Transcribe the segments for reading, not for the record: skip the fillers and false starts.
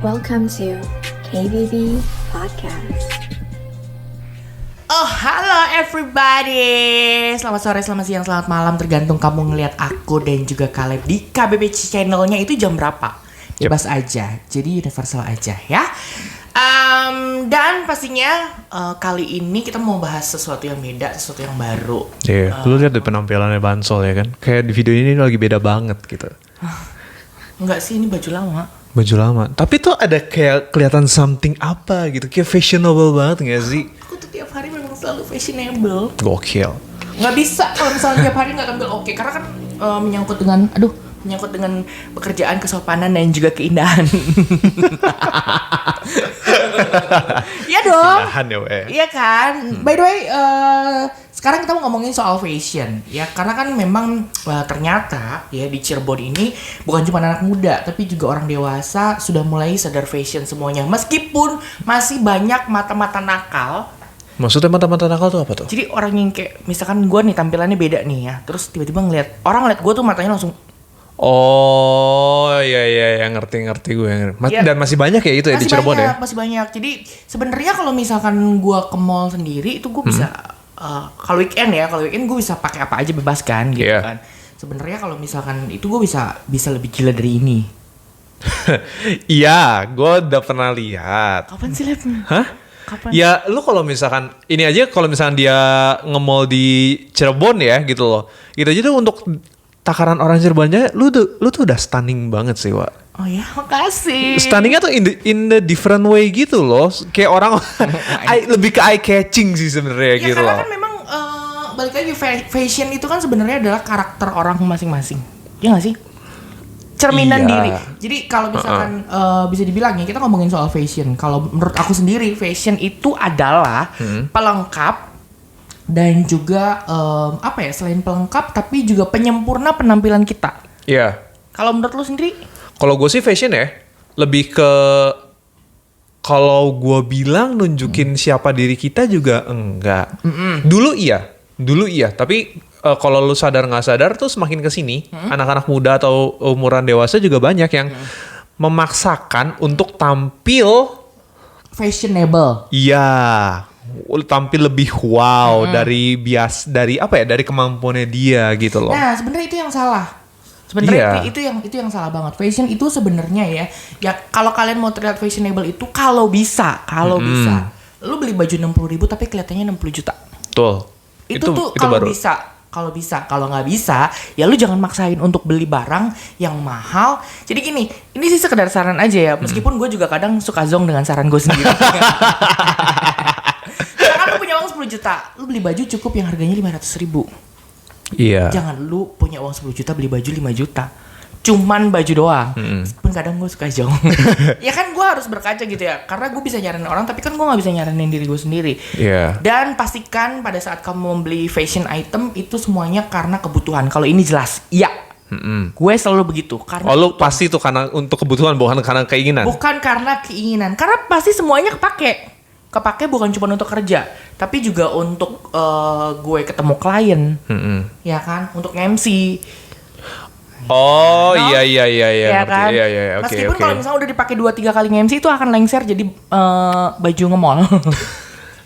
Welcome to KBB Podcast. Oh, halo everybody. Selamat sore, selamat siang, selamat malam, tergantung kamu ngelihat aku dan juga Caleb di KBB channelnya itu jam berapa. Bebas aja, jadi universal aja ya. Dan pastinya kali ini kita mau bahas sesuatu yang beda, sesuatu yang baru. Iya, lu lihat deh penampilannya Bansol ya kan. Kayak di video ini lagi beda banget gitu. Enggak sih, ini baju lama. Baju lama. Tapi tuh ada kayak kelihatan something apa gitu. Kayak fashionable banget gak sih? Aku tuh tiap hari memang selalu fashionable. Gokil. Nggak bisa kalau misalnya tiap hari nggak tampil oke. Karena kan menyangkut dengan pekerjaan, kesopanan dan juga keindahan. Iya dong. Keindahan ya, weh. Iya kan. By the way, sekarang kita mau ngomongin soal fashion ya. Karena kan memang ternyata ya di Cirebon ini bukan cuma anak muda, tapi juga orang dewasa sudah mulai sadar fashion semuanya. Meskipun masih banyak mata-mata nakal. Maksudnya mata-mata nakal tuh apa tuh? Jadi orang yang kayak misalkan gue nih tampilannya beda nih ya, terus tiba-tiba orang ngeliat gue tuh matanya langsung. Oh iya ngerti gue. Ya, dan masih banyak ya itu ya di Cirebon ya? Masih banyak. Jadi sebenarnya kalau misalkan gue ke mall sendiri itu gue bisa kalau weekend gue bisa pakai apa aja bebas kan gitu kan. Sebenarnya kalau misalkan itu gue bisa lebih gila dari ini. Iya, gue udah pernah lihat. Kapan sih liatnya? Hah? Kapan? Ya lu kalau misalkan ini aja kalau misalkan dia nge-mall di Cirebon ya gitu loh. Gitu aja tuh untuk takaran orang Cirebonnya lu tuh udah stunning banget sih, Wak. Oh ya, makasih. Stunningnya tuh in the different way gitu loh. Kayak orang lebih ke eye catching sih sebenarnya Ya gitu karena loh. kan memang balik lagi fashion itu kan sebenarnya adalah karakter orang masing-masing. Ya nggak sih? Cerminan Iya. diri. Jadi kalau misalkan bisa dibilang ya kita ngomongin soal fashion. Kalau menurut aku sendiri fashion itu adalah pelengkap dan juga selain pelengkap tapi juga penyempurna penampilan kita. Iya. Kalau menurut lu sendiri? Kalau gue sih fashion ya lebih ke kalau gue bilang nunjukin siapa diri kita juga enggak. Dulu iya. Tapi kalau lu sadar nggak sadar tuh semakin kesini anak-anak muda atau umuran dewasa juga banyak yang memaksakan untuk tampil Fashionable. iya tampil lebih wow dari dari kemampuannya dia gitu loh. Nah, sebenarnya itu yang salah. Sebenarnya Iya. itu yang salah banget. Fashion itu sebenarnya ya kalau kalian mau terlihat fashionable itu kalau bisa, lu beli baju 60.000 tapi kelihatannya 60 juta. Betul. Itu tuh kalau baru. bisa, kalau nggak bisa, ya lu jangan maksain untuk beli barang yang mahal. Jadi gini, ini sih sekedar saran aja ya. Meskipun gue juga kadang suka zong dengan saran gue sendiri. Misalkan lu punya uang 10 juta, lu beli baju cukup yang harganya 500.000. Iya. Jangan lu punya uang 10 juta beli baju 5 juta. Cuman baju doang. Pun kadang gue suka zong. Ya kan gue harus berkaca gitu ya. Karena gue bisa nyaranin orang, tapi kan gue gak bisa nyaranin diri gue sendiri. Iya. Dan pastikan pada saat kamu membeli fashion item itu semuanya karena kebutuhan. Kalau ini jelas, iya. Gue selalu begitu. Karena lu pasti tuh karena untuk kebutuhan bukan karena keinginan. bukan karena keinginan. Karena pasti semuanya kepake bukan cuma untuk kerja, tapi juga untuk gue ketemu klien, ya kan, untuk MC. Oh No? iya Ya ngerti. kan? Iya oke. Meskipun kalau misalnya udah dipakai 2-3 kali MC itu akan lengser jadi baju nge-mall.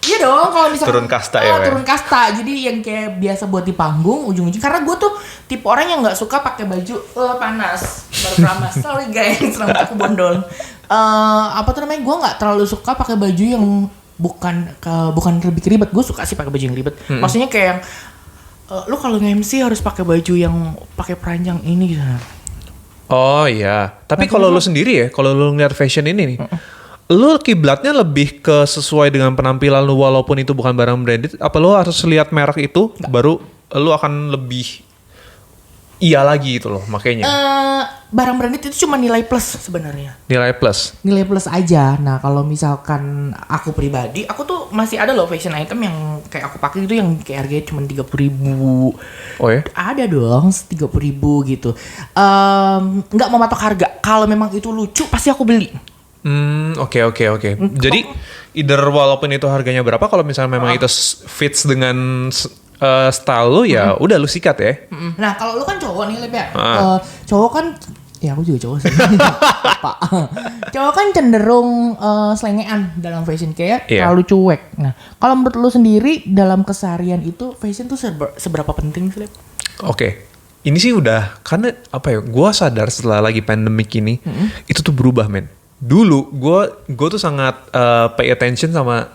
Iya dong, kalau misalnya Turun kasta ya, Wei? turun kasta. Jadi yang kayak biasa buat di panggung ujung-ujung. Karena gue tuh tipe orang yang nggak suka pakai baju panas. Baru keramas. Sorry guys, rambut aku bondol. Gue nggak terlalu suka pakai baju yang bukan lebih ribet. Gue suka sih pakai baju yang ribet. Maksudnya kayak yang lu kalau nge-MC harus pakai baju yang pakai peranjang ini gitu. Oh iya. Tapi kalau lu sendiri ya, kalau lu ngeliat fashion ini nih, lu kiblatnya lebih ke sesuai dengan penampilan lu walaupun itu bukan barang branded, apa lu harus lihat merek itu baru lu akan lebih iya lagi gitu loh makanya. Barang branded itu cuma nilai plus sebenarnya. Nilai plus. Nilai plus aja. Nah kalau misalkan aku pribadi, aku tuh masih ada loh fashion item yang kayak aku pakai itu yang kayak harganya cuma 30.000. Oh ya? Ada dong 30.000 gitu. Nggak mau matok harga. Kalau memang itu lucu pasti aku beli. Oke. Jadi either walaupun itu harganya berapa, kalau misalnya memang itu fits dengan style lu ya udah lu sikat ya. Nah kalau lu kan cowok nih Lep ya. Cowok kan Ya aku juga cowok sih. Pak. Cowok kan cenderung selengean dalam fashion kayak terlalu cuek. Nah, kalau menurut lu sendiri dalam keseharian itu fashion tuh seberapa penting sih? Oke. Ini sih udah karena apa ya? Gua sadar setelah lagi pandemic ini itu tuh berubah, men. Dulu gua tuh sangat pay attention sama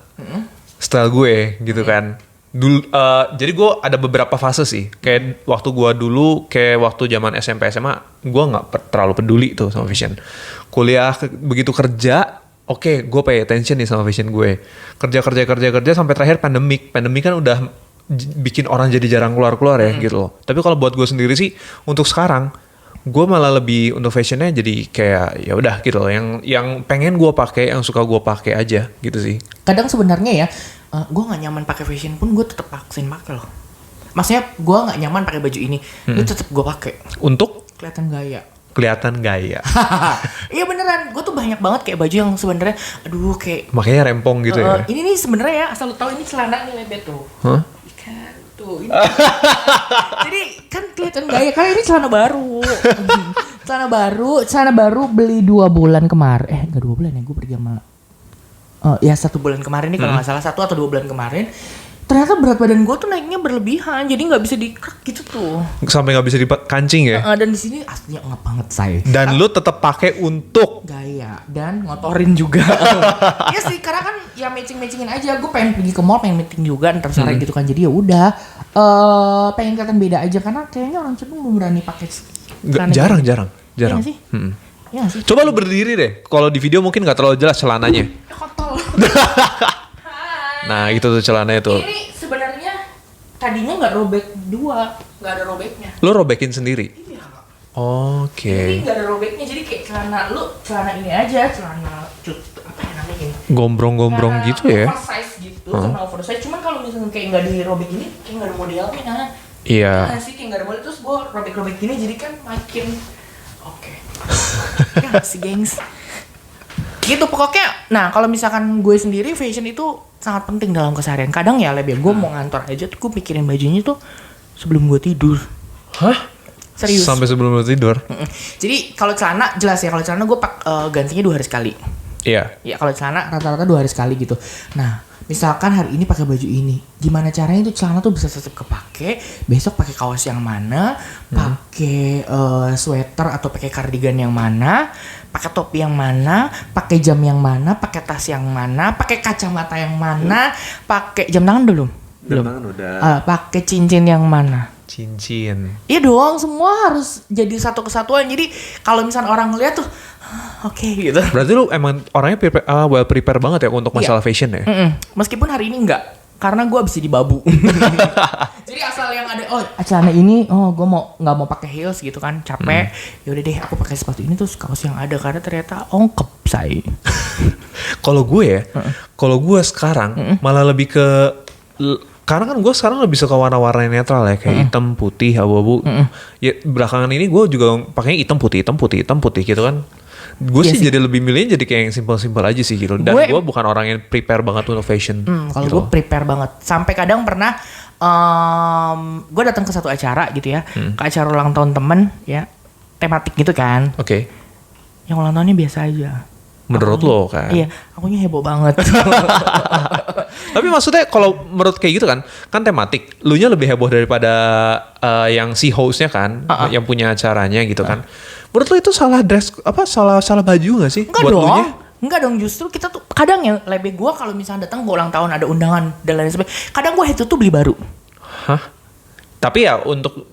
style gue gitu kan. Dulu jadi gue ada beberapa fase sih. Kayak waktu gue dulu kayak waktu zaman SMP SMA gue nggak terlalu peduli tuh sama fashion. Kuliah begitu kerja, oke, gue pay attention nih sama fashion gue. Kerja sampai terakhir pandemik kan udah bikin orang jadi jarang keluar ya gitu loh. Tapi kalau buat gue sendiri sih untuk sekarang gue malah lebih untuk fashionnya jadi kayak ya udah gitu loh, yang pengen gue pakai, yang suka gue pakai aja gitu sih. Kadang sebenarnya ya gue nggak nyaman pakai fashion pun gue tetap paksain pakai loh. Maksudnya gue nggak nyaman pakai baju ini, gue tetap gue pakai untuk kelihatan gaya. Iya beneran, gue tuh banyak banget kayak baju yang sebenarnya aduh kayak makanya rempong gitu ya. Ini nih sebenarnya ya asal lo tahu ini celana nih lebet tuh. Ikan tuh. Ini. Jadi kan kelihatan gaya karena ini celana baru beli 2 bulan kemarin. Enggak 2 bulan ya, gue pergi sama ya 1 bulan kemarin nih kalau nggak salah 1 atau 2 bulan kemarin. Ternyata berat badan gue tuh naiknya berlebihan, jadi nggak bisa dikrek gitu tuh. Sampai nggak bisa dikancing ya? Dan di sini aslinya ngap banget saya. Dan lu tetap pakai untuk gaya dan ngotorin juga. Iya sih, karena kan ya matching-matchingin aja. Gue pengen pergi ke mall, pengen meeting juga ntar sore gitu kan. Jadi ya udah, pengen kelihatan beda aja karena kayaknya orang cenderung belum berani pakai. Jarang. Iya gak sih? Iya gak sih? Coba lu berdiri deh. Kalau di video mungkin nggak terlalu jelas celananya. Kotor. Nah itu tuh celananya tuh. Ini sebenarnya tadinya nggak robek 2, nggak ada robeknya. Lu robekin sendiri? Iya. Oke. Jadi nggak ada robeknya, jadi kayak celana ini aja, celana apa ya namanya ini? Gombrong gitu ya? Oversize gitu, celana oversize. Cuman kalau misalnya kayak nggak dirobek ini, kayak nggak ada modelnya. Iya. Nah sih kayak nggak ada model, terus gue robek gini, jadi kan makin oke. Ya sih gengs. Gitu pokoknya. Nah kalau misalkan gue sendiri fashion itu sangat penting dalam keseharian. Kadang ya lebih gue mau ngantor aja tuh gue mikirin bajunya tuh sebelum gue tidur. Hah? Serius. Sampai sebelum lu tidur? Jadi kalau celana jelas ya, kalau celana gue gantinya 2 hari sekali. Iya. Ya kalau celana rata-rata 2 hari sekali gitu. Nah misalkan hari ini pakai baju ini, gimana caranya tuh celana tuh bisa tetap kepake, besok pakai kaos yang mana, pakai sweater atau pakai kardigan yang mana, pakai topi yang mana, pakai jam yang mana, pakai tas yang mana, pakai kacamata yang mana, pakai jam tangan belum? Jam tangan udah. Pakai cincin yang mana? Cincin. Iya dong, semua harus jadi satu kesatuan. Jadi kalau misalnya orang ngeliat tuh, oke gitu. Berarti lu emang orangnya well prepare banget ya untuk masalah fashion ya? Meskipun hari ini enggak, karena gue abis dibabu. Jadi asal yang ada, celana ini, gue nggak mau pakai heels gitu kan, capek. Ya udah deh, aku pakai sepatu ini terus kaos yang ada karena ternyata ongkep say. Kalau gue sekarang malah lebih ke karena kan gue sekarang lebih suka warna-warna netral ya, kayak hitam, putih, abu-abu. Ya belakangan ini gue juga pakainya hitam putih gitu kan. Gue sih jadi lebih milih jadi kayak yang simpel-simpel aja sih gitu. Dan gue bukan orang yang prepare banget untuk fashion. Kalau gitu. gue prepare banget. Sampai kadang pernah gue datang ke satu acara gitu ya, ke acara ulang tahun temen ya, tematik gitu kan. Oke. Yang ulang tahunnya biasa aja. Menurut lo kan? Iya, akunya heboh banget. Tapi maksudnya kalau menurut kayak gitu kan tematik, lu nya lebih heboh daripada yang si hostnya kan, yang punya acaranya gitu kan. Menurut lu itu salah dress salah baju nggak sih? Enggak buat dong. lunya? Enggak dong, justru kita tuh kadang yang lebih gue kalau misalnya datang ke ulang tahun ada undangan dan lain sebagainya, kadang gue head to beli baru. Hah? Tapi ya untuk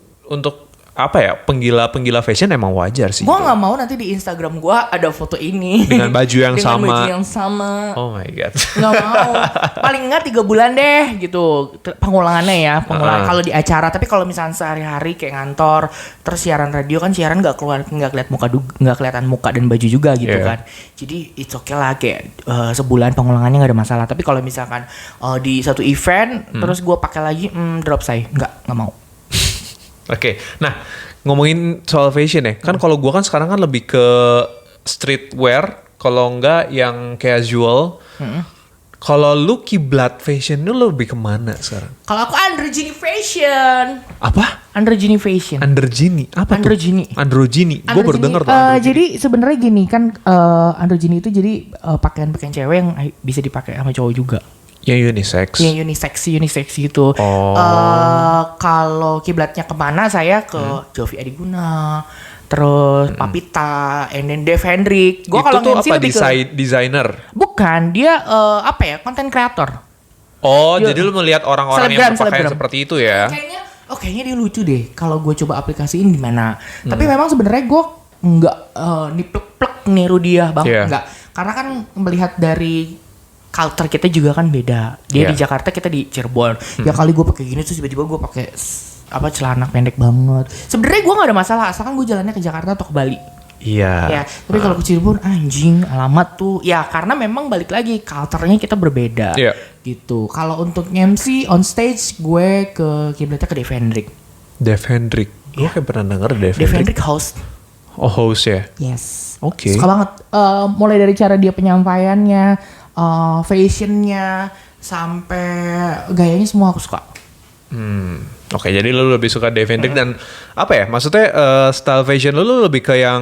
apa ya, penggila fashion emang wajar sih. Gue nggak mau nanti di Instagram gue ada foto ini dengan baju yang dengan sama. baju yang sama. Oh my god. Nggak mau. Paling nggak 3 bulan deh gitu pengulangannya ya, kalau di acara. Tapi kalau misalnya sehari-hari kayak ngantor terus siaran radio kan siaran nggak kelihatan muka dan baju juga gitu kan. Jadi it's okay lah kayak sebulan pengulangannya nggak ada masalah. Tapi kalau misalkan di satu event terus gue pakai lagi drop saya nggak mau. Oke, nah ngomongin soal fashion ya, kan kalau gue kan sekarang kan lebih ke streetwear, kalau enggak yang casual. Kalau lu kiblat fashion lu lebih kemana sekarang? Kalau aku androgyny fashion. Apa? Androgyny fashion. Androgyny? Apa Androgyny. tuh? Androgyny. Gue baru denger tuh. Jadi sebenarnya gini kan, androgyny itu jadi pakaian-pakaian cewek yang bisa dipakai sama cowok juga. Yang unisex. Yang unisex gitu. Kalau kiblatnya kemana, saya ke Jovi Adiguna, terus Papita, and then Dave Hendrik. Gue kalau itu tuh MC apa, lebih ke desainer? bukan, dia apa ya, content creator. Oh, jadi lu melihat orang-orang yang berpakaian selebgram. seperti itu ya? Kayaknya dia lucu deh kalau gue coba aplikasiin di mana. Tapi memang sebenarnya gue nggak diplek-plek niru dia bang, nggak. Karena kan melihat dari culture kita juga kan beda. Dia di Jakarta, kita di Cirebon. Ya kali gue pakai gini terus tiba-tiba gue pakai celana pendek banget. Sebenarnya gue nggak ada masalah asalkan gue jalannya ke Jakarta atau ke Bali. Iya. Ya, tapi kalau ke Cirebon anjing alamat tuh. Ya karena memang balik lagi culture-nya kita berbeda. Iya. Gitu. Kalau untuk MC on stage gue ke kiblatnya ke Dave Hendrik. Dave Hendrik. Gue kayak pernah denger Dave Hendrik host. Oh, host ya? Yes. Oke. Suka banget. Mulai dari cara dia penyampaiannya, fashionnya, sampai gayanya semua aku suka. Oke, jadi lu lebih suka Dave Hendrik dan apa ya? Maksudnya style fashion lu lebih ke yang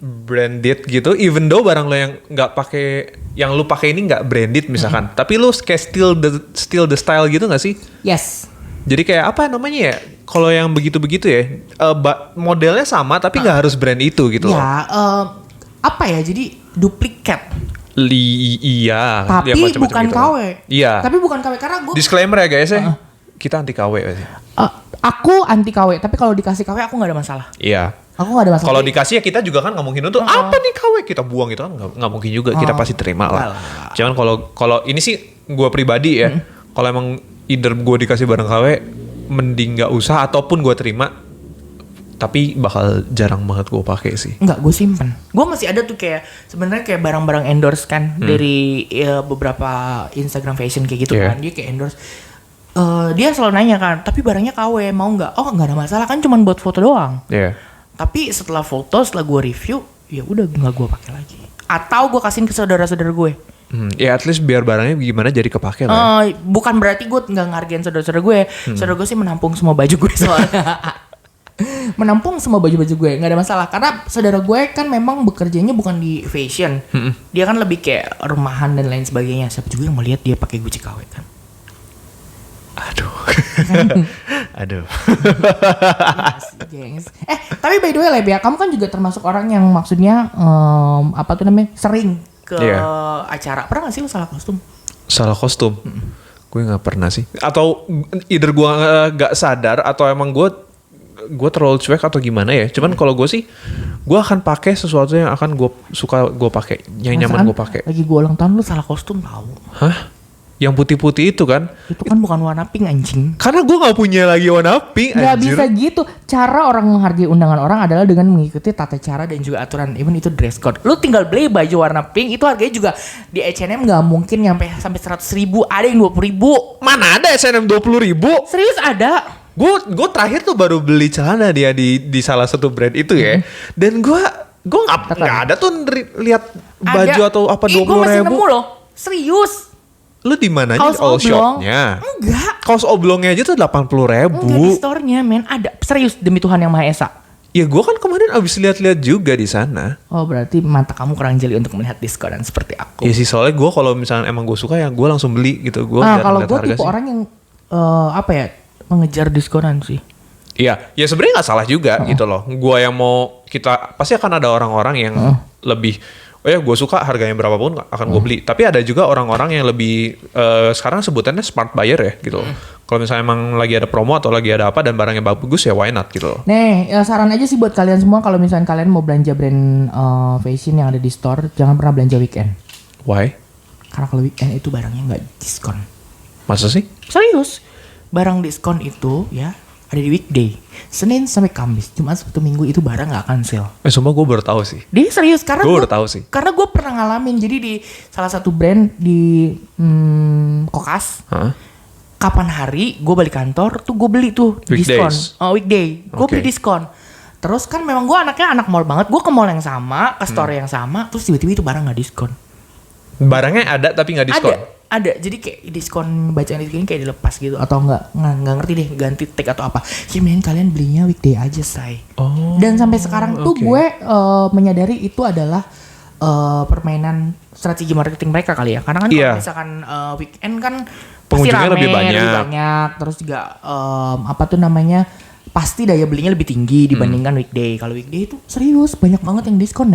branded gitu. Even though barang lo yang nggak pakai, yang lu pakai ini nggak branded misalkan, tapi lu kayak still the style gitu nggak sih? Yes. Jadi kayak apa namanya ya? Kalau yang begitu-begitu ya, modelnya sama tapi nggak harus brand itu gitu. Ya, apa ya? Jadi duplikat. Iya. Tapi ya, bukan gitu. KW. Iya. Tapi bukan KW karena gue. Disclaimer ya guys ya. Kita anti KW pasti. Aku anti KW, tapi kalau dikasih KW aku nggak ada masalah. Iya. Aku nggak ada masalah. Kalau dikasih ya kita juga kan nggak mungkin untuk apa nih KW kita buang itu kan nggak mungkin juga, kita pasti terima lah. Cuman kalau ini sih gue pribadi ya, kalau emang either gue dikasih barang KW mending nggak usah ataupun gue terima, tapi bakal jarang banget gue pakai sih. Enggak, gue simpen. Gue masih ada tuh kayak sebenarnya kayak barang-barang endorse kan dari beberapa Instagram fashion kayak gitu kan, dia kayak endorse. Dia selalu nanya kan, tapi barangnya KW mau nggak? Oh nggak ada masalah kan, cuman buat foto doang. Iya. Tapi setelah foto, setelah gue review, ya udah nggak gue pakai lagi. Atau gue kasihin ke saudara-saudara gue. Ya at least biar barangnya gimana jadi kepake lah. Bukan berarti gue nggak ngargain saudara-saudara gue. Saudara gue sih menampung semua baju gue soalnya. Menampung semua baju-baju gue, nggak ada masalah. Karena saudara gue kan memang bekerjanya bukan di fashion. Dia kan lebih kayak rumahan dan lain sebagainya. Siapa juga yang mau lihat dia pakai Gucci KW kan? Aduh. Aduh. Gengs. Tapi by the way Leb ya, kamu kan juga termasuk orang yang maksudnya apa tuh namanya, sering ke acara. Pernah gak sih lu salah kostum? Salah kostum? Gue nggak pernah sih. Atau either gue nggak sadar atau emang gue terlalu cuek atau gimana ya. Cuman kalau gue sih, gue akan pakai sesuatu yang akan gue suka gue pakai, yang nyaman gue pakai. Lagi gue ulang tahun lu salah kostum tau? Hah? Yang putih-putih itu kan? Itu kan bukan warna pink anjing. Karena gue gak punya lagi warna pink. Gak bisa gitu. Cara orang menghargai undangan orang adalah dengan mengikuti tata cara dan juga aturan. Even itu dress code. Lu tinggal beli baju warna pink, itu harganya juga di H&M gak mungkin nyampe sampai 100.000. Ada yang 20.000. Mana ada H&M 20.000? Serius ada. Gue terakhir tuh baru beli celana dia di salah satu brand itu ya. Dan gue nggak ada tuh lihat baju atau apa 20.000. Gue masih nemu loh. Serius. Lu di mana aja? All shopnya? Enggak. Kaos oblongnya aja tuh 80.000. Enggak, di store-nya men. Ada. Serius, demi Tuhan yang Maha Esa. Ya gue kan kemarin abis lihat-lihat juga di sana. Oh berarti mata kamu kurang jeli untuk melihat diskonan seperti aku. Ya sih, soalnya gue kalau misalnya emang gue suka ya gue langsung beli gitu. Kalau gue tipe orang yang apa ya, mengejar diskonan sih. Iya, ya sebenarnya nggak salah juga gitu loh. Gue yang mau, kita pasti akan ada orang-orang yang lebih, oh ya gue suka harganya berapapun akan gue beli. Tapi ada juga orang-orang yang lebih sekarang sebutannya smart buyer ya gitu. Kalau misalnya emang lagi ada promo atau lagi ada apa dan barangnya bagus ya why not gitu loh. Nih saran aja sih buat kalian semua, kalau misalnya kalian mau belanja brand fashion yang ada di store, jangan pernah belanja weekend. Why? Karena kalau weekend itu barangnya nggak diskon. Masa sih? Serius, barang diskon itu ya ada di weekday, Senin sampai Kamis. Cuma Sabtu Minggu itu barang nggak akan sale. Sumpah gue baru tahu sih. Dia serius, karena gue baru tahu sih. Karena gue pernah ngalamin. Jadi di salah satu brand di Kokas, kapan hari gue balik kantor tuh gue beli tuh diskon. Weekday, gue beli diskon. Terus kan memang gue anaknya anak mall banget. Gue ke mall yang sama, ke store yang sama, terus tiba-tiba itu barang nggak diskon. Barangnya ada tapi nggak diskon. Ada, jadi kayak diskon bacaan diskon kayak dilepas gitu atau nggak ngerti deh ganti tag atau apa. Jadi mending kalian belinya weekday aja say. Dan sampai sekarang tuh gue menyadari itu adalah permainan strategi marketing mereka kali ya. Karena kan kalau misalkan weekend kan pasti rame, lebih banyak. Terus juga apa tuh namanya, pasti daya belinya lebih tinggi dibandingkan weekday. Kalau weekday itu serius banyak banget yang diskon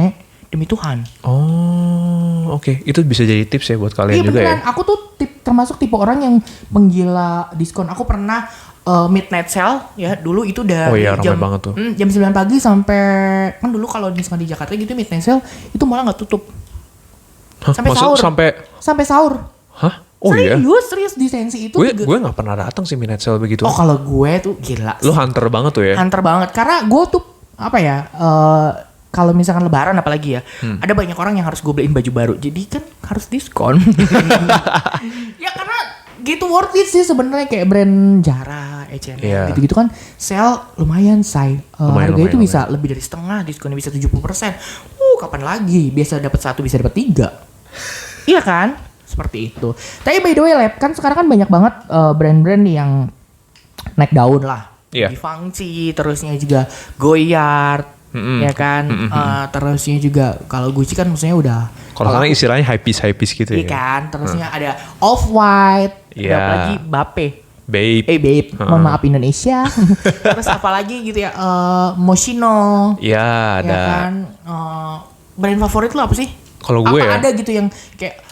demi Tuhan. Oke. Itu bisa jadi tips ya buat kalian juga beneran. Ya. Aku tuh termasuk tipe orang yang penggila diskon. Aku pernah midnight sale ya, dulu itu dari jam banget tuh. Jam 9 pagi sampai, kan dulu kalau diskon di Jakarta gitu midnight sale itu malah nggak tutup. Sampai sahur. Sampai sahur. Hah? Serius di Sensi itu. Gue nggak pernah datang sih midnight sale begitu. Oh, kalau gue tuh gila. Lu hunter banget tuh ya? Hunter banget, karena gue tuh apa ya? Kalau misalkan lebaran apalagi ya, ada banyak orang yang harus gue beliin baju baru. Jadi kan harus diskon. Ya karena gitu worth it sih sebenarnya, kayak brand Zara, H&M gitu-gitu kan sale lumayan say. Harganya itu bisa lebih dari setengah, diskonnya bisa 70%. Kapan lagi? Biasa dapat 1 bisa dapat 3. Iya kan? Seperti itu. Tapi by the way Lab, kan sekarang kan banyak banget brand-brand yang naik daun lah. Givenchy, terusnya juga Goyard. Ya kan, terusnya juga kalau Gucci kan maksudnya udah. Kalau sekarang istilahnya high piece gitu ya. Iya kan, terusnya ada Off-White, ada lagi Bape. Mohon maaf Indonesia. Terus apa lagi gitu ya, Moschino. Iya, ada. Ya kan, brand favorit lo apa sih? Kalau gue apa ada gitu yang kayak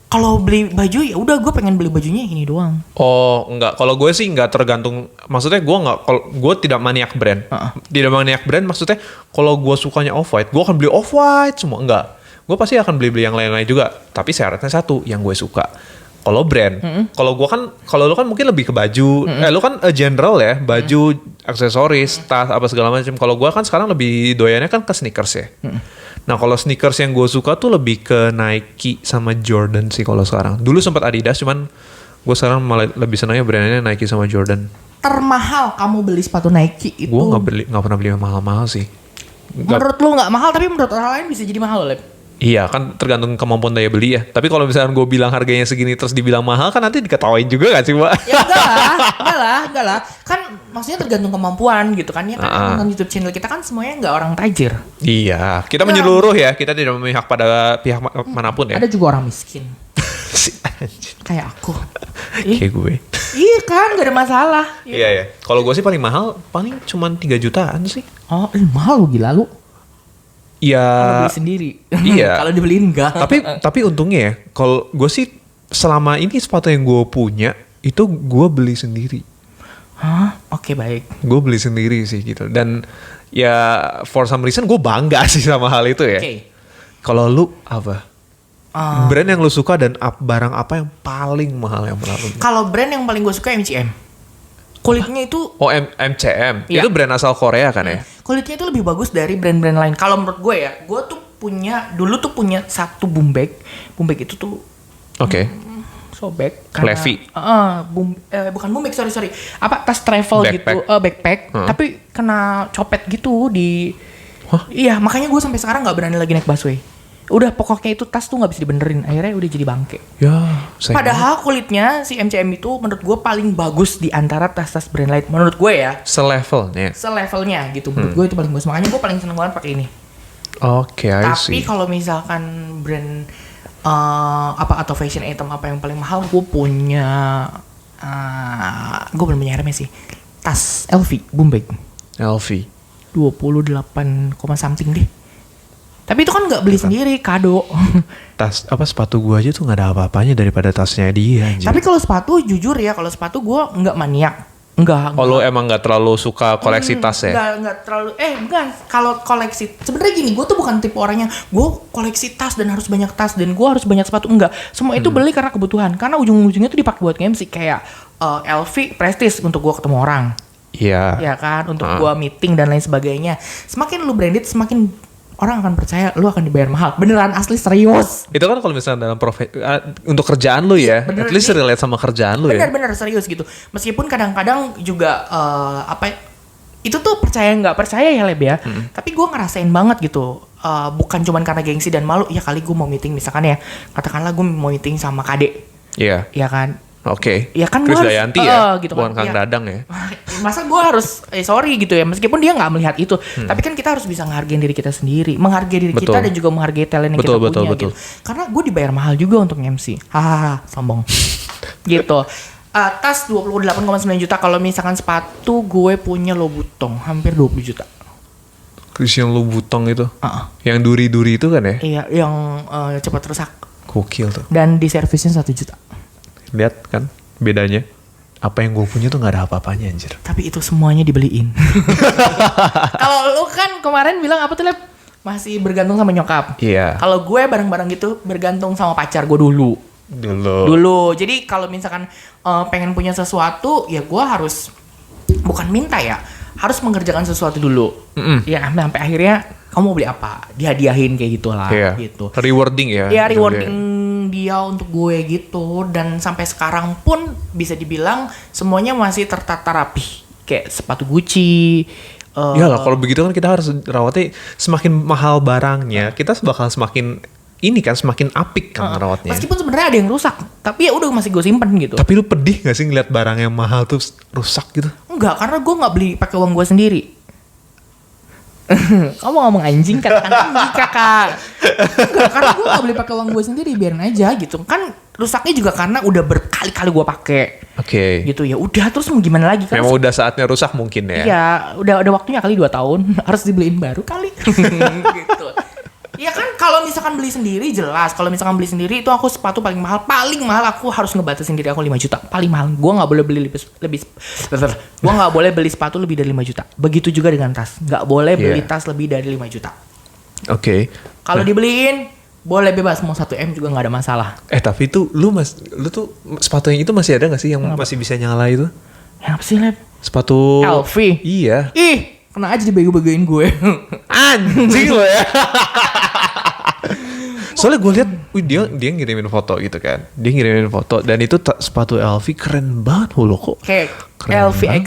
kalau beli baju ya udah gue pengen beli bajunya ini doang. Oh enggak, kalau gue sih enggak tergantung. Maksudnya gue tidak maniak brand. Tidak maniak brand maksudnya kalau gue sukanya Off-White, gue akan beli Off-White semua. Enggak, gue pasti akan beli yang lain-lain juga. Tapi syaratnya satu, yang gue suka. Kalau brand, kalau lu kan mungkin lebih ke baju. Lu kan general ya, baju, aksesoris, tas apa segala macam. Kalau gue kan sekarang lebih doyannya kan ke sneakers ya. Nah kalau sneakers yang gue suka tuh lebih ke Nike sama Jordan sih kalau sekarang. Dulu sempat Adidas, cuman gue sekarang malah lebih senangnya brandnya Nike sama Jordan. Termahal kamu beli sepatu Nike itu? Gue nggak pernah beli yang mahal-mahal sih. Menurut lu nggak mahal, tapi menurut orang lain bisa jadi mahal loh, Lep. Iya kan tergantung kemampuan daya beli ya. Tapi kalau misalnya gue bilang harganya segini terus dibilang mahal kan nanti diketawain juga gak sih Mbak? Ya enggak lah. Kan maksudnya tergantung kemampuan gitu kan ya. Kan nonton YouTube channel kita kan semuanya gak orang tajir. Iya, kita menyeluruh ya. Kita tidak memihak pada pihak manapun ya. Ada juga orang miskin. Kayak aku. Kayak gue. Iya kan, gak ada masalah. Iya. Kalau gue sih paling mahal paling cuma 3 jutaan sih. Oh, mahal lu gila lu. Iya. Kalau beli sendiri. Iya. Kalau dibeliin enggak. Tapi untungnya ya, kalau gue sih selama ini sepatu yang gue punya itu gue beli sendiri. Hah? Oke, baik. Gue beli sendiri sih gitu. Dan ya for some reason gue bangga sih sama hal itu ya. Kalau lu apa? Brand yang lu suka dan barang apa yang paling mahal yang pernah lu beli? Kalau brand yang paling gue suka MCM. Kulitnya itu MCM. Iya. Itu brand asal Korea kan ya? Kulitnya itu lebih bagus dari brand-brand lain. Kalau menurut gue ya, gue tuh dulu punya satu boom bag. Boom bag itu tuh sobek karena Levi. Bukan boom bag, sorry. Apa tas travel backpack. gitu, backpack. Tapi kena copet gitu di. Iya, makanya gue sampai sekarang nggak berani lagi naik busway. Udah pokoknya itu tas tuh nggak bisa dibenerin, akhirnya udah jadi bangke. Padahal kulitnya si MCM itu menurut gue paling bagus di antara tas-tas brand lain menurut gue ya. Selevelnya gitu menurut gue itu paling bagus, makanya gue paling seneng banget pakai ini. Oke, I see. Tapi kalau misalkan brand atau fashion item apa yang paling mahal, gue punya gue belum punya Hermes sih. Tas LV, boom bag. LV. 28, something deh. Tapi itu kan nggak beli sendiri, kado. Sepatu gue aja tuh nggak ada apa-apanya daripada tasnya dia. Anjir. Tapi kalau sepatu jujur ya, kalau sepatu gue nggak maniak. Enggak. Lo emang nggak terlalu suka koleksi tas ya? Enggak terlalu. Bukan. Kalau koleksi, sebenarnya gini, gue tuh bukan tipe orang yang gue koleksi tas dan harus banyak tas dan gue harus banyak sepatu. Enggak. Semua itu beli karena kebutuhan. Karena ujung-ujungnya tuh dipakai buat MC kayak LV, prestis untuk gue ketemu orang. Iya. Ya kan, untuk gue meeting dan lain sebagainya. Semakin lu branded, semakin orang akan percaya lu akan dibayar mahal. Beneran, asli, serius. Itu kan kalau misalnya dalam untuk kerjaan lu ya, bener, at least relate sama kerjaan lu ya. Bener serius gitu. Meskipun kadang-kadang juga itu tuh percaya nggak percaya ya Leb ya. Tapi gue ngerasain banget gitu. Bukan cuman karena gengsi dan malu. Ya kali gue mau meeting misalkan ya, katakanlah gue mau meeting sama Kade. Iya. Ya kan? Oke. Ya kan Chris gua harus- Dayanti ya, gitu bukan kan. Kang Iya. Dadang ya. Masa gue harus sorry gitu ya, meskipun dia nggak melihat itu, tapi kan kita harus bisa menghargai diri kita sendiri, menghargai diri kita Betul. dan juga menghargai talent yang Betul, kita betul, punya betul. gitu. Karena gue dibayar mahal juga untuk MC, hahaha, sombong. Gitu. Tas 28,9 juta. Kalau misalkan sepatu gue punya Louboutin hampir 20 juta. Christian Louboutin itu. Heeh. Yang duri-duri itu kan ya? Iya, yang cepat rusak Gokil tuh. dan di servisnya 1 juta. Lihat kan bedanya. Apa yang gue punya tuh gak ada apa-apanya anjir. Tapi itu semuanya dibeliin. Kalau lu kan kemarin bilang apa tuh, Lep? Masih bergantung sama nyokap. Iya. Kalau gue bareng-bareng gitu bergantung sama pacar gue dulu. Jadi kalau misalkan pengen punya sesuatu, ya gue harus bukan minta ya, harus mengerjakan sesuatu dulu. Ya sampai akhirnya kamu mau beli apa? Dihadiahin kayak gitulah Iya. gitu. Rewarding ya. Ya rewarding dia untuk gue gitu, dan sampai sekarang pun bisa dibilang semuanya masih tertata rapi. Kayak sepatu Gucci. Iyalah kalau begitu kan kita harus rawatnya semakin mahal barangnya, kita bakal semakin ini kan semakin apik kan rawatnya. Meskipun sebenarnya ada yang rusak, tapi ya udah masih gue simpen gitu. Tapi lu pedih gak sih ngeliat barang yang mahal tuh rusak gitu? Enggak, karena gue nggak beli pakai uang gue sendiri. Kamu ngomong anjing, katakan anjing kakak. Enggak, karena gue nggak beli pakai uang gue sendiri, biarin aja gitu. Kan rusaknya juga karena udah berkali-kali gue pakai. Oke. Gitu ya, udah terus mau gimana lagi kan? Memang udah saatnya rusak mungkin ya. Iya, udah waktunya kali 2 tahun harus dibeliin baru kali. Gitu. Ya kan kalau misalkan beli sendiri jelas. Kalau misalkan beli sendiri itu aku sepatu paling mahal aku harus ngebatasin diri aku 5 juta. Paling mahal. Gua nggak boleh beli gua nggak boleh beli sepatu lebih dari 5 juta. Begitu juga dengan tas. Nggak boleh beli tas lebih dari 5 juta. Oke. Kalau dibeliin boleh bebas, mau 1 M juga nggak ada masalah. Tapi itu lu tuh sepatu yang itu masih ada gak sih yang masih bisa nyala itu? Yang apa sih, Lep? Sepatu LV. Iya. Ih, kena aja dibego-begoin gue. Anjing lo ya. Soalnya gue lihat, dia ngirimin foto gitu kan. Dia ngirimin foto dan itu sepatu LV keren banget loh kok. Kayak Keren LV X,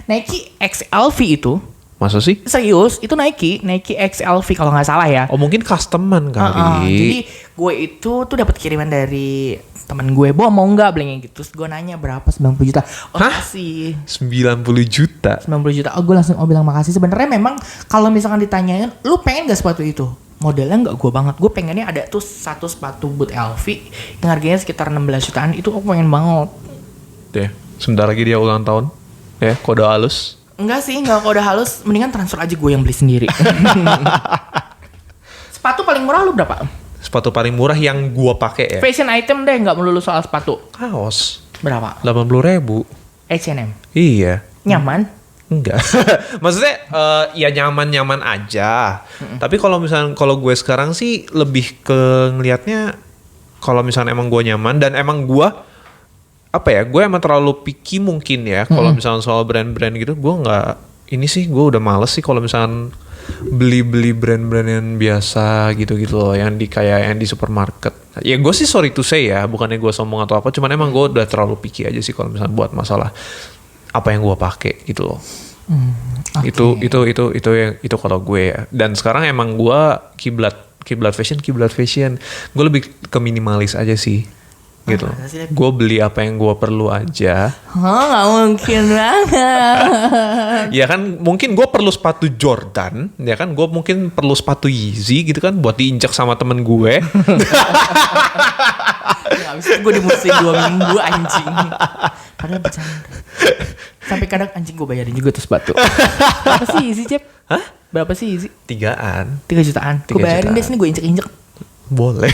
Nike X LV itu Masa sih? serius, itu Nike X LV kalau nggak salah ya. Oh mungkin customan kali. Jadi gue itu tuh dapat kiriman dari teman gue, mau nggak belinya gitu. Terus gue nanya berapa, 90 juta. Oh makasih. 90 juta. 90 juta. Oh gue langsung bilang makasih. Sebenarnya memang kalau misalkan ditanyain, lu pengen gak sepatu itu? Modelnya nggak gue banget. Gue pengennya ada tuh satu sepatu boot LV yang harganya sekitar 16 jutaan. Itu aku pengen banget. Deh, sebentar lagi dia ulang tahun. Ya, kode halus. Enggak sih, enggak udah halus. Mendingan transfer aja gue yang beli sendiri. Sepatu paling murah lu berapa? Sepatu paling murah yang gua pakai ya. Fashion item deh, nggak melulu soal sepatu. Kaos. Berapa? 80.000. H&M. Iya. Nyaman? Enggak. Maksudnya ya nyaman-nyaman aja. Tapi kalau misalnya kalau gue sekarang sih lebih ke ngelihatnya kalau misalnya emang gue nyaman dan emang gue apa ya, gue emang terlalu picky mungkin ya kalau misalnya soal brand-brand gitu. Gue nggak, ini sih gue udah males sih kalau misalnya beli brand-brand yang biasa gitu-gitu loh, yang di kayak yang di supermarket. Ya gue sih sorry to say ya, bukannya gue sombong atau apa, cuman emang gue udah terlalu picky aja sih kalau misalnya buat masalah apa yang gue pakai gitu loh. Okay. Itu kalau gue ya. Dan sekarang emang gue kiblat fashion. Gue lebih ke minimalis aja sih. Gitu. Gue beli apa yang gue perlu aja. Gak mungkin banget. Ya kan mungkin gue perlu sepatu Jordan, ya kan gue mungkin perlu sepatu Yeezy gitu kan buat diinjak sama temen gue. Gak bisa, gue dimusuhin 2 minggu anjing. Padahal bercanda. Sampai kadang anjing gue bayarin juga tuh sepatu. Berapa sih Yeezy, Cep? Hah? Berapa sih Yeezy? 3 jutaan. Gue bayarin deh, sini gue injek-injek. Boleh.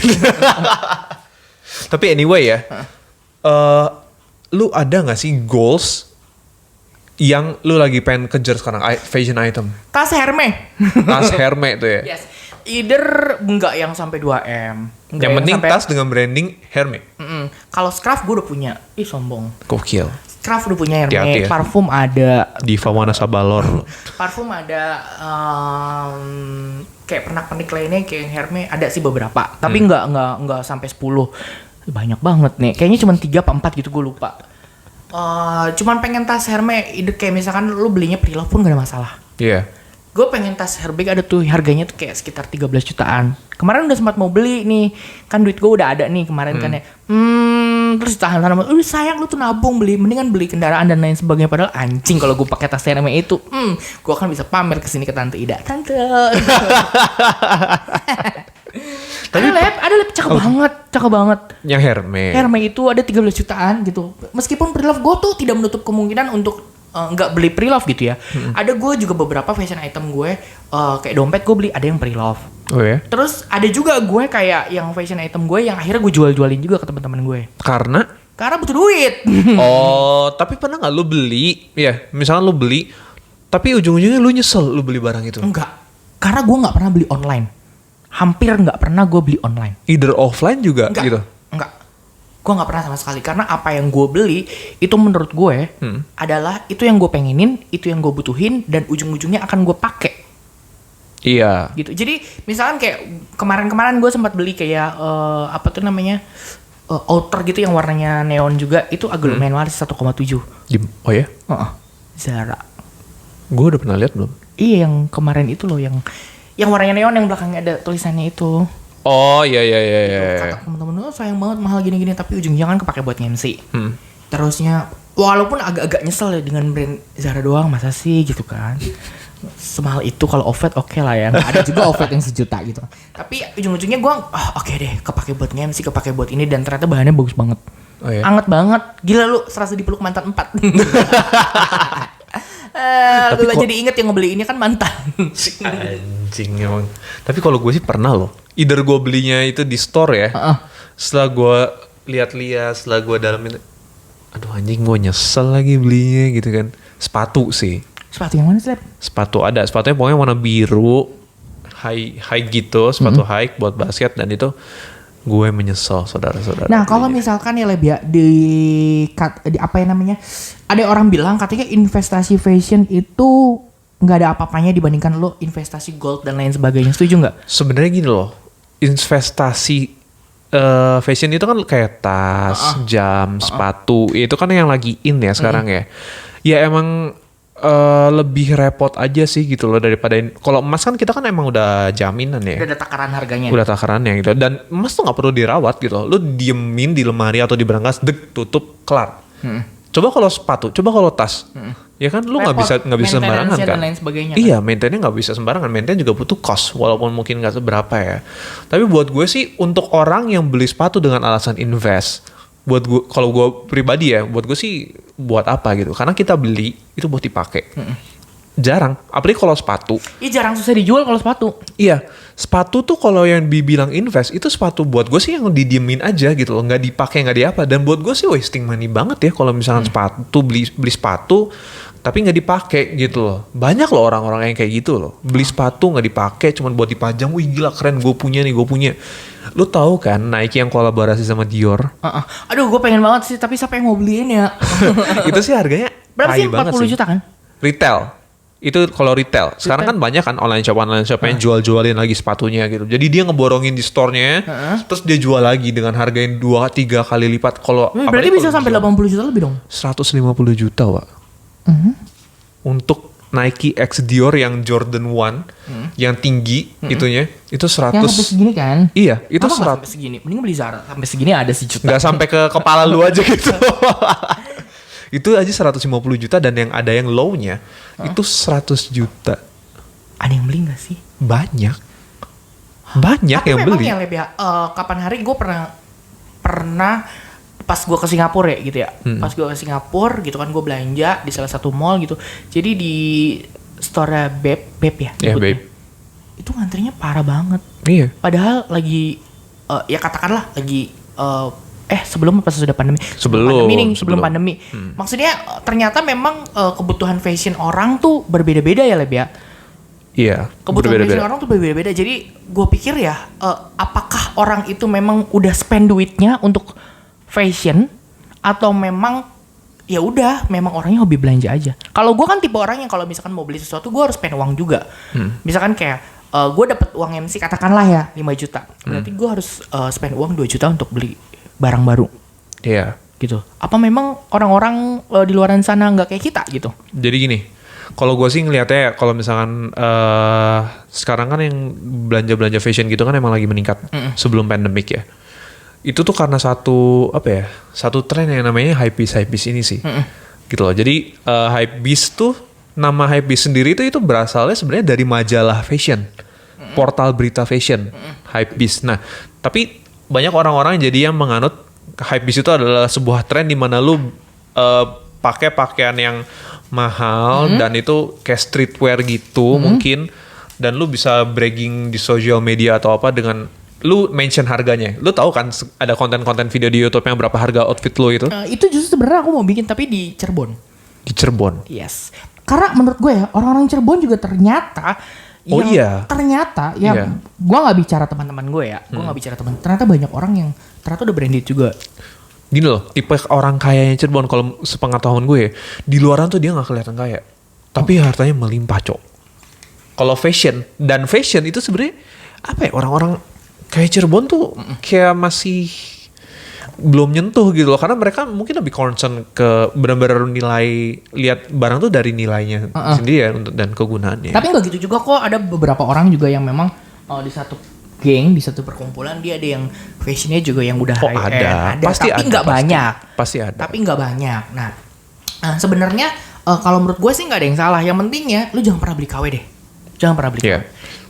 Tapi anyway ya, lu ada gak sih goals yang lu lagi pengen kejar sekarang, fashion item? Tas Hermes. Tas Hermes tuh ya? Yes. Either enggak yang sampai 2M. Yang penting tas dengan branding Hermes. Kalau scarf gue udah punya. Ih sombong. Gokil. Scarf udah punya Hermes. Hati-hati ya. Parfum ada. Diva Wanasa Balor. Parfum ada. Kayak pernak-pernik lainnya kayak Hermes ada sih beberapa. Tapi enggak sampai 10. Banyak banget nih. Kayaknya cuma 3 apa 4 gitu, gue lupa. Cuman pengen tas Hermes. Kayak misalkan lu belinya pre-love pun gak ada masalah. Iya. Yeah. Gue pengen tas Hermes ada tuh, harganya tuh kayak sekitar 13 jutaan. Kemarin udah sempat mau beli nih. Kan duit gue udah ada nih kemarin kan ya. terus tahan-tahan, udah sayang lu tuh nabung mendingan beli kendaraan dan lain sebagainya, padahal anjing kalau gue pakai tas Hermes itu, gue akan bisa pamer kesini ke Tante Ida, Tante. ada lab cakep banget. Yang Hermes. Hermes itu ada 13 jutaan gitu. Meskipun pre-love gue tuh tidak menutup kemungkinan untuk nggak beli pre-love gitu ya. Ada gue juga beberapa fashion item gue kayak dompet gue beli ada yang pre-love. Oh ya. Terus ada juga gue kayak yang fashion item gue yang akhirnya gue jual-jualin juga ke teman-teman gue. Karena butuh duit. Oh, tapi pernah nggak lu beli? Ya, misalnya lu beli, tapi ujung-ujungnya lu nyesel lu beli barang itu? Enggak. Karena gue nggak pernah beli online. Hampir nggak pernah gue beli online. Either offline juga Enggak. gitu? Enggak. Gue nggak pernah sama sekali. Karena apa yang gue beli itu menurut gue adalah itu yang gue pengenin, itu yang gue butuhin, dan ujung-ujungnya akan gue pakai. Iya. Gitu. Jadi misalkan kayak kemarin-kemarin gue sempat beli kayak apa tuh namanya outer gitu yang warnanya neon juga, itu agak lumayan laris 1,7. Oh ya? Zara. Gue udah pernah lihat belum? Iya, yang kemarin itu loh, yang warnanya neon yang belakangnya ada tulisannya itu. Oh iya. Kata temen-temen, sayang banget mahal gini-gini, tapi ujungnya kan kepake buat MC. Terusnya walaupun agak-agak nyesel ya dengan brand Zara doang, masa sih gitu kan. Semahal itu kalau offset oke lah ya. Nggak ada juga offset yang 1 juta gitu. Tapi ujung-ujungnya gue oke deh, kepake buat MC, kepake buat ini, dan ternyata bahannya bagus banget. Oh, iya? Anget banget. Gila lu, serasa dipeluk mantan 4. Tapi jadi inget yang ngebeli ini kan mantan. Anjing emang. Tapi kalau gue sih pernah loh. Either gue belinya itu di store ya. Setelah gue lihat-lihat, setelah gue dalamin, aduh anjing gue nyesel lagi belinya gitu kan. Sepatu sih. Sepatu yang mana sih? Sepatunya pokoknya warna biru, high gitu, sepatu high buat basket, dan itu gue menyesal saudara-saudara. Nah kalau misalkan ya Lebia di apa yang namanya, ada orang bilang katanya investasi fashion itu nggak ada apa-apanya dibandingkan lo investasi gold dan lain sebagainya. Setuju nggak? Sebenarnya gini loh, investasi fashion itu kan kayak tas, jam, sepatu, itu kan yang lagi in ya sekarang ya. Ya emang lebih repot aja sih gitu loh daripada kalau emas kan kita kan emang udah jaminan ya. Udah ada takaran harganya. Udah takarannya gitu. Dan emas tuh nggak perlu dirawat gitu. Lu diemin di lemari atau di brankas, tutup, kelar. Coba kalau sepatu, coba kalau tas, ya kan lu nggak bisa sembarangan kan. Dan lain sebagainya, iya, maintainnya nggak bisa sembarangan. Maintain juga butuh cost, walaupun mungkin nggak seberapa ya. Tapi buat gue sih untuk orang yang beli sepatu dengan alasan invest, buat gue, kalau gue pribadi ya, buat gue sih buat apa gitu? Karena kita beli itu buat dipakai. Jarang, apalagi kalau sepatu. Iya jarang, susah dijual kalau sepatu. Iya, sepatu tuh kalau yang dibilang invest itu sepatu buat gue sih yang didiemin aja gitu loh, nggak dipakai, nggak diapa. Dan buat gue sih wasting money banget ya kalau misalkan sepatu beli sepatu tapi nggak dipakai gitu loh. Banyak loh orang-orang yang kayak gitu loh, beli sepatu nggak dipakai, cuman buat dipajang. Wih gila keren, gue punya. Lu tahu kan Nike yang kolaborasi sama Dior? Aduh gue pengen banget sih, tapi siapa yang mau beliin ya? Itu sih harganya berapa sih? 40 juta kan? Retail. Itu kalau retail. Sekarang kan banyak kan online shop yang jual-jualin lagi sepatunya gitu. Jadi dia ngeborongin di store-nya, terus dia jual lagi dengan harga yang 2-3 kali lipat. Kalau berarti bisa sampai 80 juta lebih dong? 150 juta, Wak. Untuk Nike X Dior yang Jordan 1 yang tinggi itunya, itu 100. Yang sampai segini kan? Iya, itu 100. Sampai segini. Mending beli Zara. Sampai segini ada sih juta. Nggak sampai ke kepala lu aja gitu. Itu aja 150 juta, dan yang ada yang low-nya itu 100 juta. Ada yang beli gak sih? Banyak Tapi yang memang beli. ya Leb ya, kapan hari gue pernah pas gue ke Singapura ya gitu ya. Pas gue ke Singapura gitu kan, gue belanja di salah satu mall gitu. Jadi di store Beb ya. Ya, nyebutnya. Beb. Itu ngantrinya parah banget. Iya. Padahal lagi ya katakanlah lagi sebelum apa sesudah pandemi? Sebelum pandemi. Maksudnya ternyata memang kebutuhan fashion orang tuh berbeda-beda ya Leb ya. Iya. Kebutuhan fashion orang tuh berbeda-beda. Jadi gue pikir ya, apakah orang itu memang udah spend duitnya untuk fashion, atau memang ya udah memang orangnya hobi belanja aja. Kalau gue kan tipe orang yang kalau misalkan mau beli sesuatu gue harus spend uang juga. Misalkan kayak gue dapet uang MC katakanlah ya 5 juta. Berarti gue harus spend uang 2 juta untuk beli barang baru. Iya. Gitu. Apa memang orang-orang di luaran sana nggak kayak kita gitu? Jadi gini, kalau gue sih ngeliatnya kalau misalkan sekarang kan yang belanja fashion gitu kan emang lagi meningkat sebelum pandemik ya. Itu tuh karena satu tren yang namanya hypebeast ini sih. Gitu loh. Jadi hypebeast tuh, nama hypebeast sendiri itu berasalnya sebenarnya dari majalah fashion. Portal berita fashion. Hypebeast. Nah, tapi banyak orang-orang jadi yang menganut hypebeast itu adalah sebuah tren di mana lu pakai pakaian yang mahal dan itu kayak streetwear gitu mungkin, dan lu bisa bragging di social media atau apa dengan lu mention harganya. Lu tahu kan ada konten-konten video di YouTube yang berapa harga outfit lu itu? Itu justru sebenarnya aku mau bikin tapi di Cirebon. Di Cirebon. Yes. Karena menurut gue ya, orang-orang Cirebon juga ternyata ternyata gue nggak bicara teman-teman gue ya, gue nggak bicara teman. Ternyata banyak orang yang ternyata udah branded juga. Gini loh, tipe orang kayanya Cirebon kalau sepengetahuan gue, di luaran tuh dia nggak kelihatan kaya, tapi hartanya melimpah, Cok. Kalau fashion itu sebenarnya apa ya, orang-orang kayak Cirebon tuh kayak masih belum nyentuh gitu loh, karena mereka mungkin lebih concern ke benar-benar nilai, lihat barang tuh dari nilainya sendiri ya dan kegunaannya. Tapi nggak gitu juga kok, ada beberapa orang juga yang memang di satu geng, di satu perkumpulan dia ada yang fashionnya juga yang udah high end. Ada. Pasti tapi nggak banyak. Pasti ada. Tapi nggak banyak. Nah, sebenarnya kalau menurut gue sih nggak ada yang salah. Yang pentingnya lu jangan pernah beli KW deh. Jangan pernah beli KW.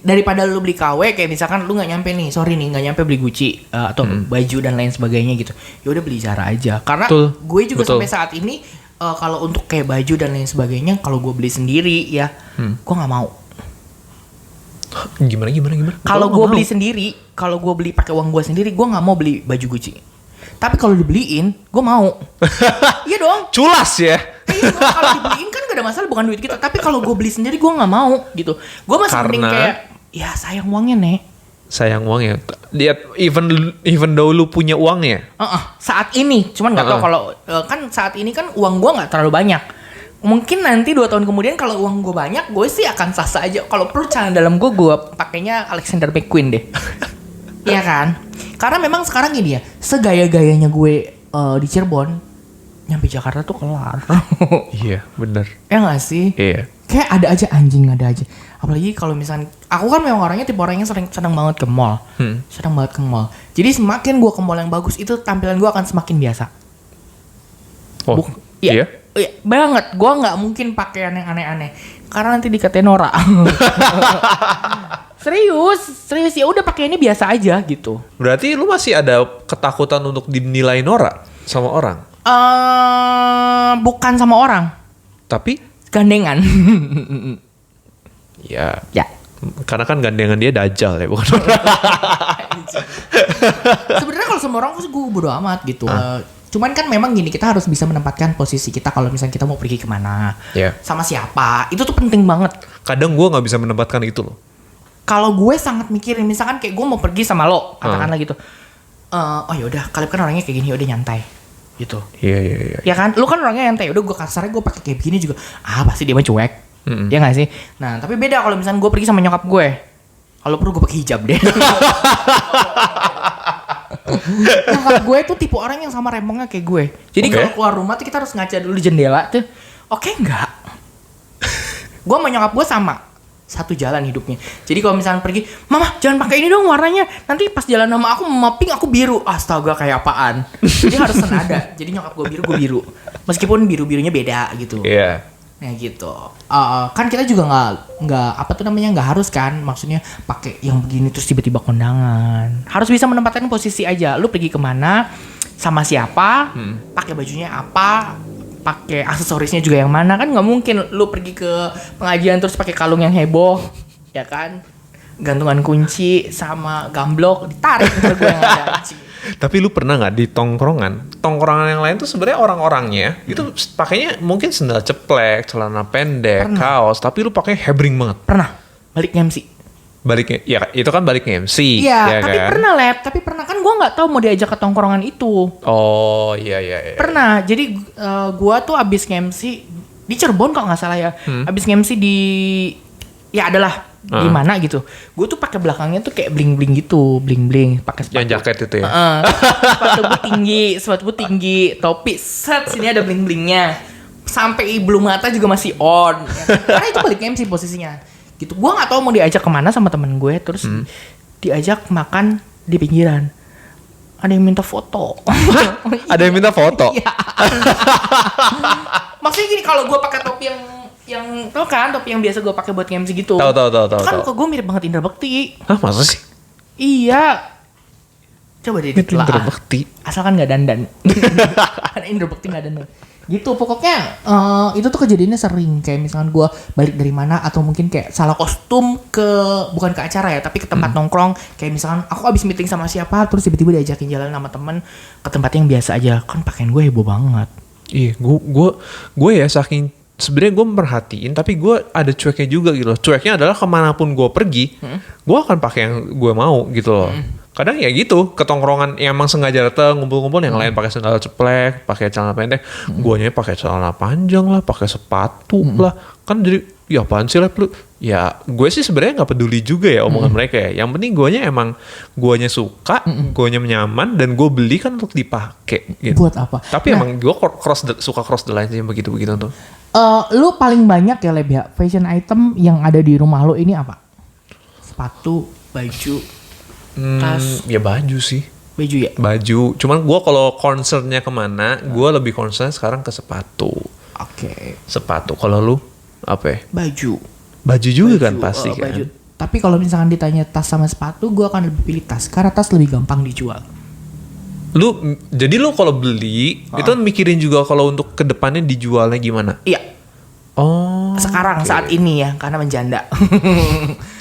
Daripada lu beli KW, kayak misalkan lu nggak nyampe nih, nggak nyampe beli Gucci atau baju dan lain sebagainya gitu. Ya udah beli Zara aja. Karena gue juga sampai saat ini kalau untuk kayak baju dan lain sebagainya, kalau gue beli sendiri ya, gue nggak mau. Gimana? Kalau gue beli sendiri, kalau gue beli pakai uang gue sendiri, gue nggak mau beli baju Gucci. Tapi kalau dibeliin, gue mau. Iya dong. Culas ya. Iya, kalau dibeliin kan gak ada masalah, bukan duit kita. Tapi kalau gue beli sendiri, gue nggak mau gitu. Gue masih mending kayak, ya sayang uangnya nih. Sayang uangnya. Lihat, even though lu punya uangnya. Saat ini, cuman nggak tahu kalau kan saat ini kan uang gue nggak terlalu banyak. Mungkin nanti 2 tahun kemudian kalau uang gue banyak, gue sih akan sah-sah aja. Kalau perlu celana dalam gue pakainya Alexander McQueen deh. Iya kan? Karena memang sekarang gini ya, segaya-gayanya gue di Cirebon, nyampe Jakarta tuh kelar. Iya, bener. Ya nggak sih? Iya. Kayak ada aja anjing, ada aja. Apalagi kalau misalnya, aku kan memang orangnya tipe orangnya senang banget ke mall. Senang banget ke mall. Jadi semakin gue ke mall yang bagus, itu tampilan gue akan semakin biasa. Oh, iya? Iya banget, gue nggak mungkin pakaian yang aneh-aneh karena nanti dikatain Nora. serius ya udah pakaiannya biasa aja gitu. Berarti lu masih ada ketakutan untuk dinilai Nora sama orang? Bukan sama orang, tapi gandengan. ya. Karena kan gandengan dia Dajjal ya, bukan Nora. Sebenarnya kalau sama orang gue bodo amat gitu. Cuman kan memang gini, kita harus bisa menempatkan posisi kita kalau misalnya kita mau pergi kemana, sama siapa, itu tuh penting banget. Kadang gue nggak bisa menempatkan itu loh. Kalau gue sangat mikirin, misalkan kayak gue mau pergi sama lo, katakanlah gitu. Oh yaudah, kalian kan orangnya kayak gini, udah nyantai, gitu. Iya. Ya kan, lu kan orangnya nyantai, udah gue kasarnya gue pakai kayak begini juga, pasti dia mah cuek, ya nggak sih? Nah tapi beda kalau misalnya gue pergi sama nyokap gue, kalau perlu gue pakai hijab deh. Nyokap gue tuh tipe orang yang sama rempongnya kayak gue. Jadi kalau keluar rumah tuh kita harus ngaca dulu jendela tuh. Oke enggak? Gue sama nyokap gue sama. Satu jalan hidupnya. Jadi kalau misalnya pergi, Mama jangan pakai ini dong warnanya. Nanti pas jalan sama aku, Mama pink, aku biru. Astaga kayak apaan. Jadi harus senada. Jadi nyokap gue biru, gue biru. Meskipun biru-birunya beda gitu. Iya. Nah gitu. Kan kita juga nggak harus kan, maksudnya pakai yang begini terus tiba-tiba kondangan. Harus bisa menempatkan posisi aja. Lu pergi kemana, sama siapa, pakai bajunya apa, pakai aksesorisnya juga yang mana. Kan nggak mungkin lu pergi ke pengajian terus pakai kalung yang heboh, ya kan? Gantungan kunci sama gamblok ditarik ke gue yang ada. Tapi lu pernah nggak di tongkrongan yang lain tuh sebenarnya orang-orangnya itu pakainya mungkin sendal ceplek, celana pendek, kaos, tapi lu pakai hebring banget. Pernah balik MC. Baliknya, ya itu kan balik MC. Iya, ya tapi kan? pernah kan gue nggak tahu mau diajak ke tongkrongan itu. Oh iya. Pernah, jadi gue tuh abis MC di Cirebon kalau nggak salah ya, abis MC di ya adalah di mana gitu. Gue tuh pakai belakangnya tuh kayak bling gitu, bling pakai sepatu. Yang jaket itu ya. Sepatu tinggi, topi set sini ada bling-blingnya. Sampai bulu mata juga masih on. Ya. Karena itu balik MC posisinya. Gitu. Gue nggak tahu mau diajak kemana sama temen gue, terus diajak makan di pinggiran. Ada yang minta foto. Ada yang minta foto? Iya. Maksudnya gini, kalau gue pakai topi yang tau kan, topi yang biasa gue pakai buat MC gitu. Tahu. Kan muka gue mirip banget Indra Bekti. Hah, masa sih? Iya. Coba deh Indra ditelaah. Bekti. Asalkan nggak dandan. Karena Indra Bekti nggak dandan. Gitu pokoknya itu tuh kejadiannya sering. Kayak misalkan gue balik dari mana atau mungkin kayak salah kostum bukan ke acara ya, tapi ke tempat nongkrong. Kayak misalkan aku abis meeting sama siapa, terus tiba-tiba diajakin jalan sama temen ke tempat yang biasa aja. Kan pakaian gue heboh banget. Iya, gue ya saking sebenarnya gue merhatiin, tapi gue ada cueknya juga gitu loh. Cueknya adalah kemanapun gue pergi, gue akan pakai yang gue mau gitu loh. Kadang ya gitu, ketongkrongan yang emang sengaja datang ngumpul-ngumpul, yang lain pakai sandal ceplek, pakai celana pendek, guanya pakai celana panjang lah, pakai sepatu lah. Kan jadi ya apaan sih lah lu? Ya gue sih sebenarnya nggak peduli juga ya omongan mereka ya. Yang penting guanya suka, guanya nyaman, dan gue beli kan untuk dipakai gitu. Buat apa? Tapi emang gue suka cross the line sih begitu-begitu tuh. Lu paling banyak ya Leb ya, fashion item yang ada di rumah lu ini apa? Sepatu, baju, tas. Ya baju sih. Baju ya? Baju. Cuman gue kalau concernnya kemana, gue lebih concern sekarang ke sepatu. Oke. Sepatu. Kalau lu apa ya? Baju. Baju juga kan pasti kan. Baju. Tapi kalau misalkan ditanya tas sama sepatu, gue akan lebih pilih tas. Karena tas lebih gampang dijual. Jadi lu kalau beli itu kan mikirin juga kalau untuk kedepannya dijualnya gimana? Iya. Oh. Sekarang saat ini ya, karena menjanda.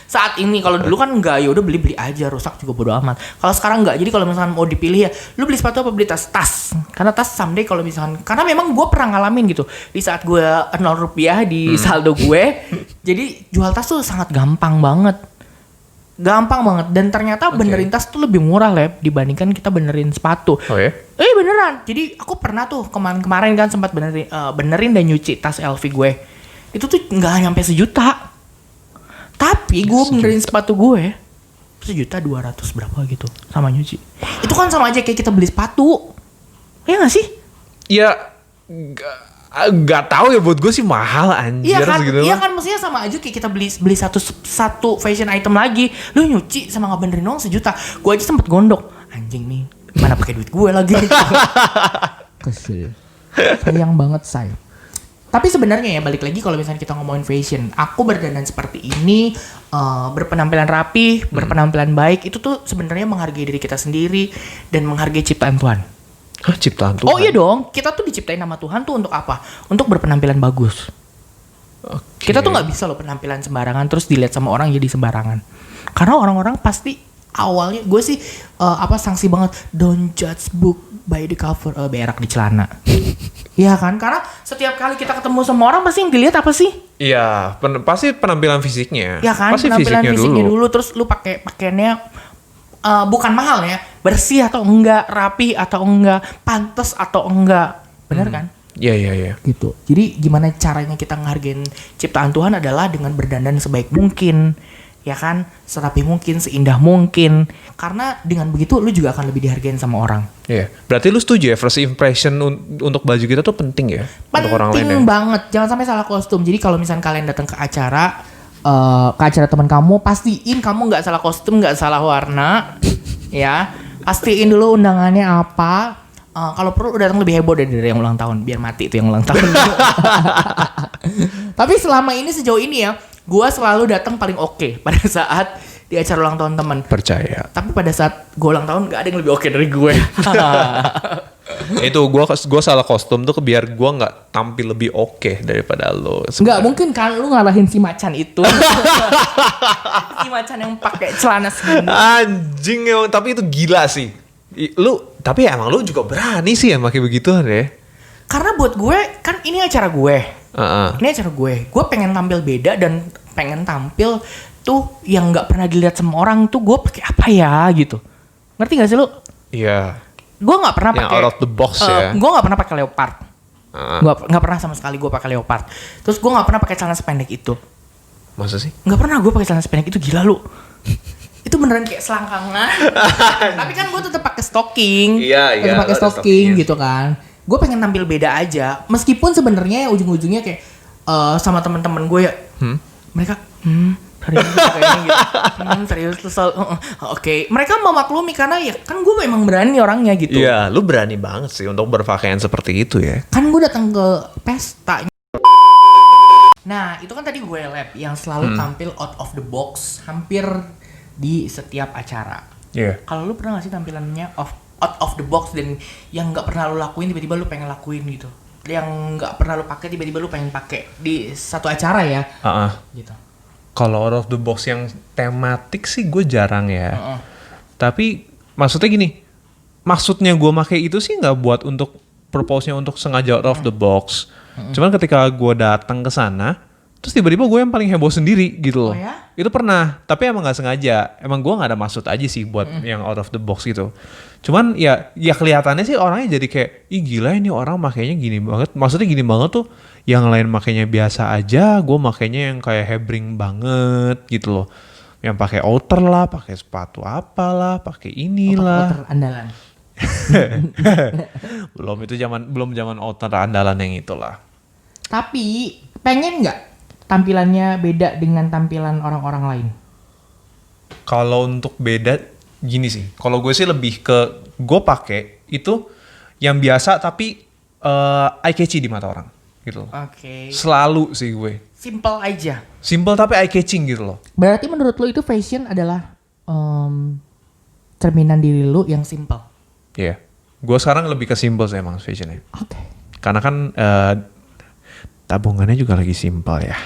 Saat ini, kalau dulu kan enggak, ya udah beli aja, rusak juga bodo amat. Kalau sekarang enggak. Jadi kalau misalkan mau dipilih ya, lu beli sepatu apa beli tas? Tas. Karena tas someday kalau misalkan, karena memang gue pernah ngalamin gitu. Di saat gue 0 rupiah di saldo gue, jadi jual tas tuh sangat gampang banget. Gampang banget. Dan ternyata benerin tas tuh lebih murah Leb dibandingkan kita benerin sepatu. Oh ya? Beneran. Jadi aku pernah tuh kemarin kan sempat benerin dan nyuci tas LV gue. Itu tuh nggak nyampe 1 juta. Tapi gue benerin sepatu gue 1.200.000 berapa gitu sama nyuci. Itu kan sama aja kayak kita beli sepatu. Ya nggak sih? Ya nggak tahu ya, buat gue sih mahal anjir. Iya kan, gitu. iya kan, maksudnya sama aja kayak kita beli satu fashion item lagi. Lu nyuci sama nggak benerin doang 1 juta. Gue aja sempet gondok. Anjing nih, mana pakai duit gue lagi? Kesel. Sayang banget say. Tapi sebenarnya ya balik lagi kalau misalnya kita ngomongin fashion, aku berdandan seperti ini, berpenampilan rapi, berpenampilan baik, itu tuh sebenarnya menghargai diri kita sendiri dan menghargai ciptaan Tuhan. Hah, ciptaan Tuhan? Oh iya dong, kita tuh diciptain sama Tuhan tuh untuk apa? Untuk berpenampilan bagus. Okay. Kita tuh nggak bisa loh penampilan sembarangan terus dilihat sama orang jadi sembarangan. Karena orang-orang pasti awalnya, gue sih sanksi banget, don't judge book by the cover, berak di celana. Iya kan, karena setiap kali kita ketemu sama orang pasti yang dilihat apa sih? Iya, pasti penampilan fisiknya. Ya kan, pasti penampilan fisiknya dulu. Terus lu pakai pakaiannya bukan mahal ya, bersih atau enggak, rapi atau enggak, pantas atau enggak, bener kan? Iya. Gitu. Jadi gimana caranya kita ngehargain ciptaan Tuhan adalah dengan berdandan sebaik mungkin, ya kan, serapi mungkin, seindah mungkin. Karena dengan begitu lu juga akan lebih dihargain sama orang. Iya. Berarti lu setuju ya, first impression untuk baju kita tuh penting ya? Untuk orang lain ya? Penting banget. Jangan sampai salah kostum. Jadi kalau misalnya kalian datang ke acara teman kamu, pastiin kamu nggak salah kostum, nggak salah warna, ya. Pastiin dulu undangannya apa. Kalau perlu datang lebih heboh dari yang ulang tahun, biar mati itu yang ulang tahun. Tapi selama ini sejauh ini ya, gue selalu datang paling oke pada saat di acara ulang tahun teman. Percaya. Tapi pada saat gue ulang tahun gak ada yang lebih oke dari gue. Itu gue salah kostum tuh biar gue nggak tampil lebih oke daripada lo. Nggak mungkin kan lu ngalahin si macan itu. Si macan yang pakai celana segini. Anjing emang, tapi itu gila sih. Tapi emang lu juga berani sih ya pakai begituan ya. Karena buat gue kan ini acara gue. Ini acara gue. Gue pengen tampil beda dan pengen tampil tuh yang nggak pernah dilihat sama orang tuh. Gue pakai apa ya gitu. Ngerti gak sih lu? Iya. Gue nggak pernah pakai out of the box ya. Gue nggak pernah pakai leopard. Gue nggak pernah sama sekali gue pakai leopard. Terus gue nggak pernah pakai celana sependek itu. Masa sih? Nggak pernah gue pakai celana sependek itu, gila lu. Itu beneran kayak selangkangan. Tapi kan gue tetap pakai stocking. Iya. Tetap pakai stocking gitu kan. Gue pengen tampil beda aja. Meskipun sebenarnya ujung-ujungnya kayak sama teman-teman gue ya. Mereka Hari ini kayaknya gitu. Serius lu Oke. Mereka memaklumi karena ya kan gue memang berani orangnya gitu. Iya, lu berani banget sih untuk berpakaian seperti itu ya. Kan gue datang ke pesta. Nah, itu kan tadi gue lab yang selalu tampil out of the box hampir di setiap acara. Iya. Kalau lu pernah gak sih tampilannya out of the box dan yang nggak pernah lu lakuin tiba-tiba lu pengen lakuin gitu? Yang nggak pernah lu pakai tiba-tiba lu pengen pakai di satu acara ya? Gitu. Kalau out of the box yang tematik sih gue jarang ya. Tapi maksudnya gini, maksudnya gue pakai itu sih nggak buat untuk purpose-nya untuk sengaja out of the box. Cuman ketika gue datang ke sana, terus tiba-tiba gue yang paling heboh sendiri gitu loh. Oh ya? Itu pernah, tapi emang nggak sengaja. Emang gue nggak ada maksud aja sih buat yang out of the box gitu. Cuman ya kelihatannya sih orangnya jadi kayak, ih gila ini orang makainya gini banget. Maksudnya gini banget tuh, yang lain makainya biasa aja, gue makainya yang kayak hebring banget gitu loh. Yang pakai outer lah, pakai sepatu apalah, pakai inilah. Outer andalan. belum zaman outer andalan yang itulah. Tapi pengen nggak tampilannya beda dengan tampilan orang-orang lain? Kalau untuk beda gini sih. Kalau gue sih lebih ke gue pakai itu yang biasa tapi eye catchy di mata orang gitu loh. Oke. Selalu sih gue. Simple aja. Simple tapi eye catching gitu loh. Berarti menurut lo itu fashion adalah cerminan diri lo yang simple. Iya. Yeah. Gue sekarang lebih ke simple sih emang fashionnya. Oke. Karena kan tabungannya juga lagi simple ya.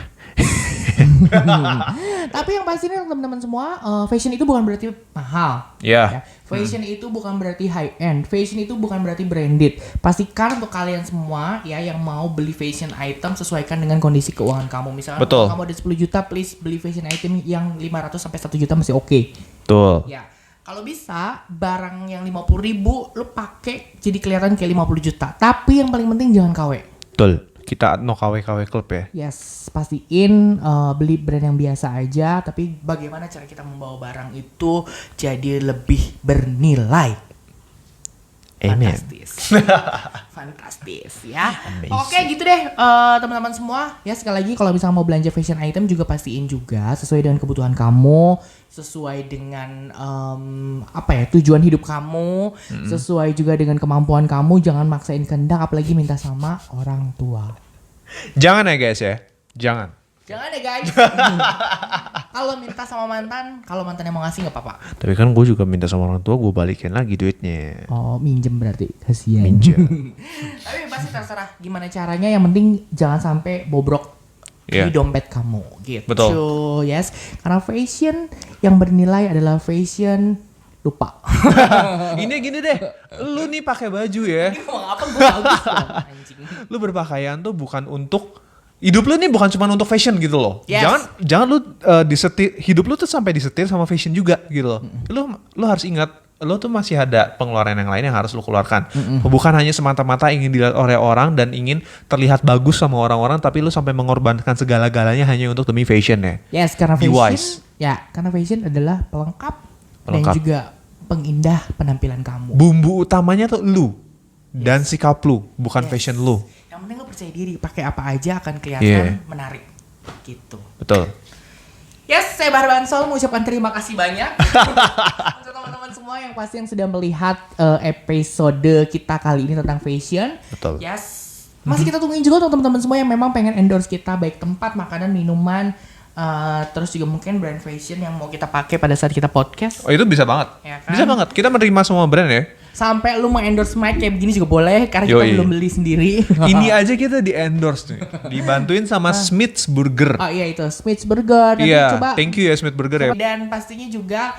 Tapi yang pasti nih teman-teman semua, fashion itu bukan berarti mahal. Iya. Ya. Fashion itu bukan berarti high end. Fashion itu bukan berarti branded. Pastikan untuk kalian semua ya yang mau beli fashion item sesuaikan dengan kondisi keuangan kamu. Misalnya kalau kamu ada 10 juta, please beli fashion item yang 500 sampai 1 juta masih oke. Betul. Ya. Kalau bisa barang yang 50.000 lu pakai jadi kelihatan kayak 50 juta. Tapi yang paling penting jangan KW. Betul. Kita no KW club ya. Yes, pastiin beli brand yang biasa aja. Tapi bagaimana cara kita membawa barang itu jadi lebih bernilai? Amen. Fantastis. Fantastis ya. Amazing. Oke gitu deh teman-teman semua. Ya sekali lagi kalau misalnya mau belanja fashion item juga pastiin juga sesuai dengan kebutuhan kamu, sesuai dengan tujuan hidup kamu, sesuai juga dengan kemampuan kamu. Jangan maksain kehendak apalagi minta sama orang tua. Jangan ya guys ya. Jangan ya guys. Kalau minta sama mantan, kalau mantannya mau ngasih nggak apa-apa. Tapi kan gue juga minta sama orang tua, gue balikin lagi duitnya. Oh, minjem berarti. Kasihan. Minjem. Tapi pasti terserah gimana caranya, yang penting jangan sampai bobrok di dompet kamu gitu. Betul. Yes. Karena fashion yang bernilai adalah fashion lupa. Ini gini deh, lu nih pakai baju ya. Ini ngomong apa gue bagus loh, anjing. Lu berpakaian tuh bukan untuk hidup lu nih, bukan cuma untuk fashion gitu loh. Yes. Jangan lu disetir, hidup lu tuh sampai disetir sama fashion juga gitu loh. Lu harus ingat, lu tuh masih ada pengeluaran yang lain yang harus lu keluarkan. Bukan hanya semata-mata ingin dilihat oleh orang dan ingin terlihat bagus sama orang-orang, tapi lu sampai mengorbankan segala-galanya hanya untuk demi fashion ya. Yes, karena Be fashion. wise. Ya, karena fashion adalah pelengkap dan juga pengindah penampilan kamu. Bumbu utamanya tuh lu dan sikap lu, bukan fashion lu. Yang penting lo percaya diri, pakai apa aja akan kelihatan menarik gitu. Betul. Yes, saya Bahar Bansol mengucapkan terima kasih banyak untuk teman-teman semua yang pasti yang sudah melihat episode kita kali ini tentang fashion. Betul. Yes, masih kita tungguin juga untuk teman-teman semua yang memang pengen endorse kita, baik tempat, makanan, minuman, terus juga mungkin brand fashion yang mau kita pakai pada saat kita podcast. Oh itu bisa banget. Ya kan? Bisa banget. Kita menerima semua brand ya. Sampai lu mau endorse mic kayak begini juga boleh, karena kita belum beli sendiri. Ini aja kita di endorse nih. Dibantuin sama Smith's Burger. Oh iya itu, Smith's Burger. Nanti coba. Thank you ya Smith Burger ya. Dan pastinya juga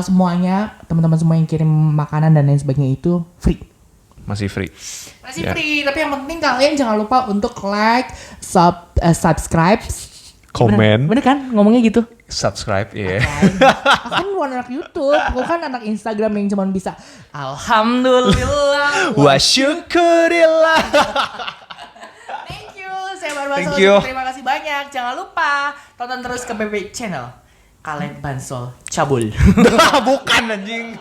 semuanya, teman-teman semua yang kirim makanan dan lain sebagainya itu free. Masih free. Masih free, tapi yang penting kalian jangan lupa untuk like, subscribe, komen. Bener kan ngomongnya gitu? Subscribe, iya. Kan bukan anak YouTube, bukan anak Instagram yang cuma bisa Alhamdulillah wa syukurillah. Thank you, saya Bahar Thank Bansol. you. Terima kasih banyak. Jangan lupa tonton terus ke PP Channel. Kalian Bansol cabul. Bukan anjing.